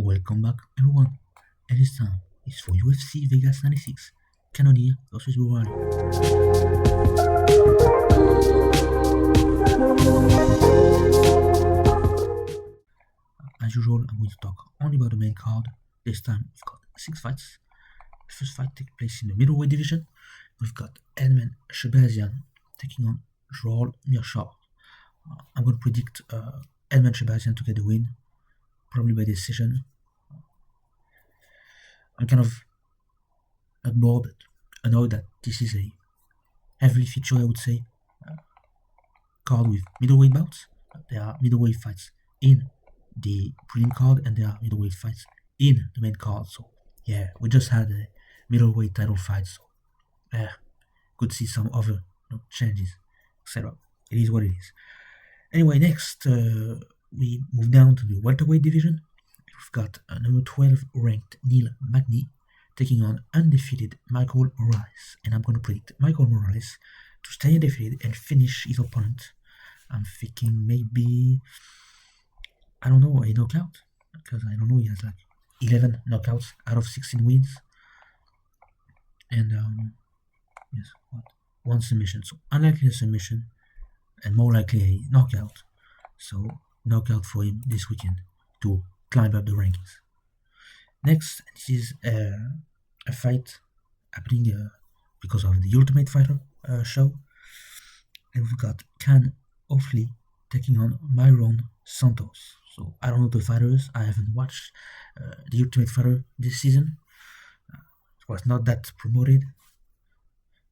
Welcome back, everyone. And this time it's for UFC Vegas 96, CANNONIER versus BORRALHO. As usual, I'm going to talk only about the main card. This time we've got 6 fights. The first fight takes place in the middleweight division. We've got Edmen Shahbazyan taking on Joel Meerschaert. I'm going to predict Edmen Shahbazyan to get the win, probably by decision. I'm kind of not bored, but annoyed that this is a heavily featured, I would say, card with middleweight bouts. There are middleweight fights in the prelim card, and there are middleweight fights in the main card. So yeah, we just had a middleweight title fight, so could see some other changes, etc. It is what it is. Anyway, next we move down to the welterweight division. We've got number 12 ranked Neil Magny taking on undefeated Michael Morales, and I'm going to predict Michael Morales to stay undefeated and finish his opponent. I'm thinking maybe, I don't know, a knockout, because I don't know, he has like 11 knockouts out of 16 wins, and yes, one submission, so unlikely a submission and more likely a knockout. So knockout for him this weekend to climb up the rankings. Next, this is a fight happening because of the Ultimate Fighter show, and we've got Can Offley taking on Myron Santos. So I don't know the fighters. I haven't watched the Ultimate Fighter this season. It was not that promoted.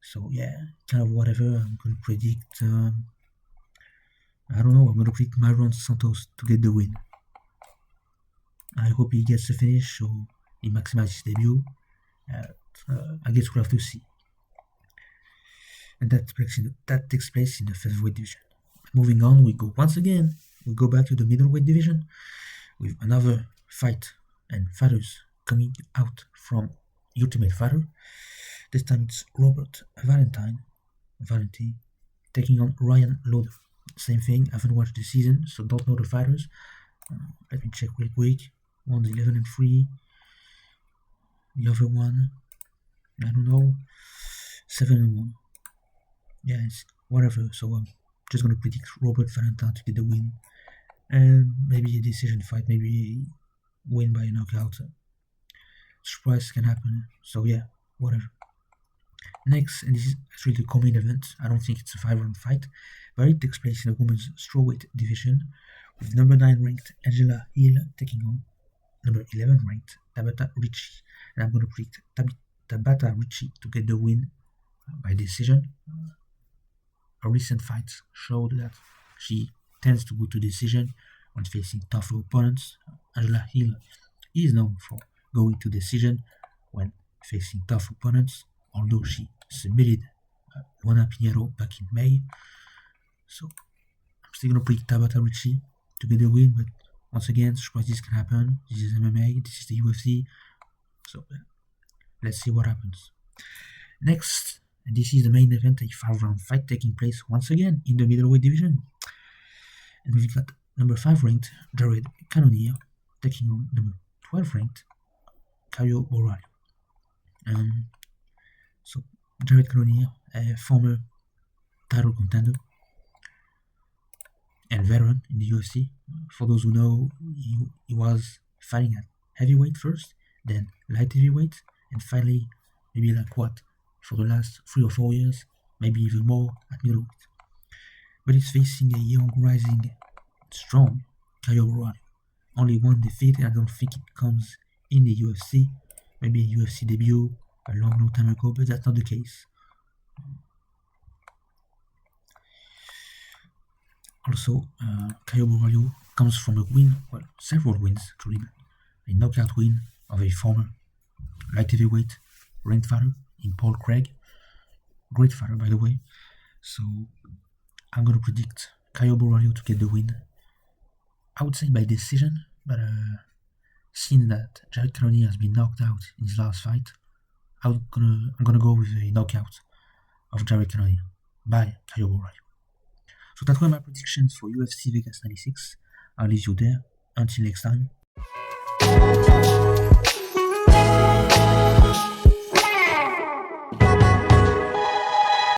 So yeah, kind of whatever. I'm going to predict, I don't know, I'm going to predict Myron Santos to get the win. I hope he gets the finish, so he maximizes his debut. I guess we'll have to see. And that takes place in the featherweight division. Moving on, we go back to the middleweight division with another fight and fighters coming out from Ultimate Fighter. This time it's Robert Valentine taking on Ryan Lauder. Same thing, I haven't watched the season, so don't know the fighters. Let me check real quick. One's 11-3. The other one, I don't know, 7-1. Yeah, it's whatever. So I'm just gonna predict Robert Valentine to get the win, and maybe a decision fight, maybe a win by a knockout. Surprise can happen. So yeah, whatever. Next, and this is actually the co-main event. I don't think it's a 5-round fight, but it takes place in the women's strawweight division with number 9 ranked Angela Hill taking on number 11 ranked Tabata Ricci, and I'm going to predict Tabata Ricci to get the win by decision. Her recent fights showed that she tends to go to decision when facing tougher opponents. Angela Hill is known for going to decision when facing tough opponents, although she submitted Juana Pinheiro back in May. So I'm still going to predict Tabata Ricci to get the win, but once again, surprises can happen. This is MMA, this is the UFC, so let's see what happens. Next, and this is the main event, a 5-round fight taking place once again in the middleweight division. And we've got number 5 ranked Jared Cannonier taking on number 12 ranked Caio Borralho. So Jared Cannonier, a former title contender and veteran in the UFC. For those who know, he was fighting at heavyweight first, then light heavyweight, and finally, maybe for the last 3 or 4 years, maybe even more at middleweight. But he's facing a young, rising, strong Caio Borralho. Only one defeat, and I don't think it comes in the UFC. Maybe a UFC debut a long time ago, but that's not the case. Also, Caio Borralho comes from a win, well, several wins actually, a knockout win of a former light heavyweight ranked fighter in Paul Craig. Great fighter, by the way. So I'm going to predict Caio Borralho to get the win. I would say by decision, but seeing that Jared Cannonier has been knocked out in his last fight, I'm gonna go with a knockout of Jared Cannonier by Caio Borralho. So that were my predictions for UFC Vegas 96. I'll leave you there. Until next time.